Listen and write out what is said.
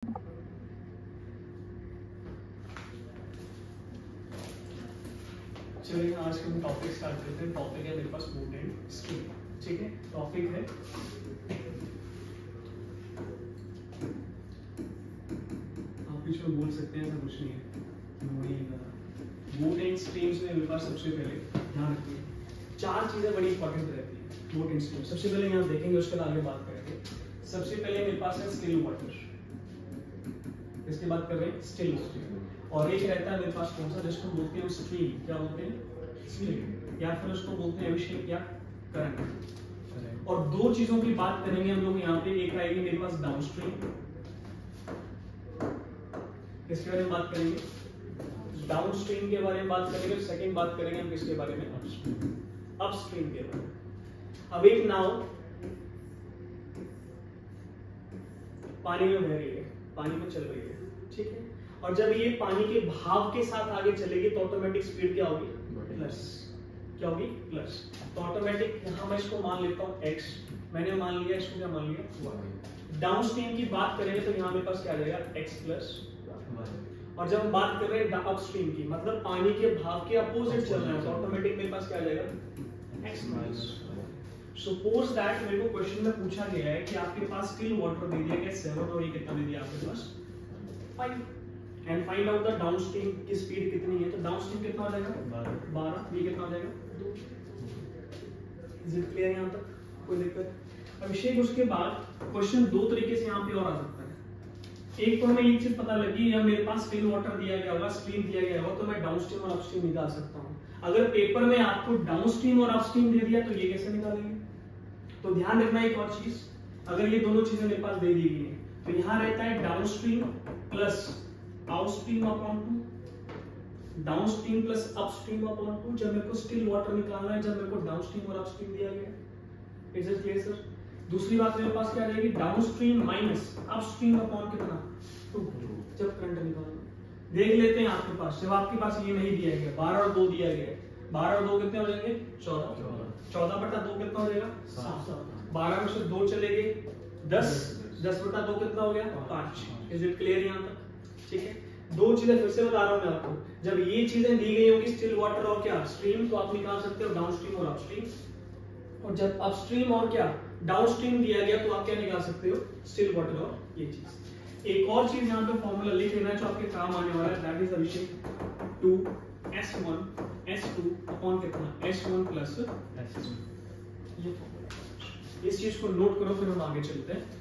चलिए आज का हम टॉपिक स्टार्ट करते हैं। टॉपिक है मेरे पास मूड एंड स्ट्रीम। ठीक है, टॉपिक है आप बीच में बोल सकते हैं, ऐसा कुछ नहीं है। मूड एंड स्ट्रीम्स में मेरे पास सबसे पहले ध्यान रखिए चार चीजें बड़ी इंपॉर्टेंट रहती है मूड एंड स्ट्रीम। सबसे पहले यहाँ देखेंगे, उसके बाद आगे बात करेंगे। सबसे पहले मेरे पास है स्टिल वाटर, इसकी बात कर रहे हैं स्टिल वाटर। और एक रहता है मेरे पास कौन सा, जिसको बोलते हैं स्ट्रीम। क्या बोलते हैं? स्ट्रीम, या फिर उसको बोलते हैं अभिषेक या करंट। और दो चीजों की बात करेंगे हम लोग यहाँ पे। एक आएगी मेरे पास डाउन स्ट्रीम, इसके बारे में बात करेंगे। डाउन स्ट्रीम के बारे में बात करेंगे। सेकंड बात करेंगे हम किसके बारे में? अपस्ट्रीम के बारे में। अब एक नाव पानी में बह रही है, पानी में चल रही है, ठीक है। और जब ये पानी के भाव के साथ आगे चलेगी तो ऑटोमेटिक स्पीड क्या होगी? प्लस। क्या होगी? प्लस। तो ऑटोमेटिक यहां मैं इसको मान लेता हूं x, मैंने मान लिया, इसको क्या मान लिया? y। डाउन स्ट्रीम की बात करेंगे तो यहां मेरे पास क्या आ जाएगा? x plus y। और जब हम बात कर रहे हैं अपस्ट्रीम की, मतलब पानी के भाव के अपोजिट चल रहा है, तो ऑटोमेटिक मेरे पास क्या आ जाएगा? x minus. सपोज दैट मेरे को क्वेश्चन में पूछा गया है कि आपके पास स्टिल वाटर दे दिया गया 7 और ये कितना दे दिया आपके पास? 5। And find out the downstream की स्पीड कितनी है। तो डाउनस्ट्रीम कितना हो जाएगा? 12। ये कितना हो जाएगा? 2। इज इट क्लियर यहां तक? कोई दिक्कत? अभिषेक, उसके बाद क्वेश्चन दो तरीके से यहां पे और आ सकता है। एक तो हमें एक चीज पता लगी, या मेरे पास स्टिल वाटर दिया गया होगा, स्ट्रीम दिया गया होगा, तो मैं डाउनस्ट्रीम और अपस्ट्रीम निकाल सकता हूं। अगर पेपर में आपको डाउनस्ट्रीम और अपस्ट्रीम दे दिया तो ये कैसे निकालेंगे? तो ध्यान रखना एक और चीज, अगर ये दोनों चीजें मेरे पास दे दी गई है तो यहां रहता है downstream plus outstream upon 2, downstream plus upstream upon 2, जब मेरे को स्टिल वाटर निकालना है, जब मेरे को डाउनस्ट्रीम और अपस्ट्रीम दिया गया है। Is it clear sir? दूसरी बात मेरे पास क्या रहेगी? डाउनस्ट्रीम माइनस अपस्ट्रीम अपॉन कितना? 2, जब करंट निकालना। देख लेते हैं आपके पास, जब आपके पास ये नहीं दिया गया, 12 और 2 दिया गया, 12 और 2 कितने हो जाएंगे? 14। 14/2 कितना हो जाएगा? 7। 12 में से 2 चले गए 10, 10/2 कितना हो गया? 5। इज इट क्लियर यहां तक? ठीक है। दो चीजें फिर से बता रहा हूं मैं आपको, जब ये चीजें दी गई होगी स्टिल वाटर और क्या स्ट्रीम, तो आप निकाल सकते हो डाउनस्ट्रीम और अपस्ट्रीम। और जब अपस्ट्रीम और क्या डाउनस्ट्रीम दिया गया तो आप क्या निकाल सकते हो? स्टिल वाटर और ये चीज। एक और चीज यहाँ पे फॉर्मूला लिख लेना जो आपके काम आने वाला है, that is Abhishek 2s1 s2 upon कितना? s1 plus s2। ये फॉर्मूला, इस चीज को नोट करो, फिर हम आगे चलते हैं।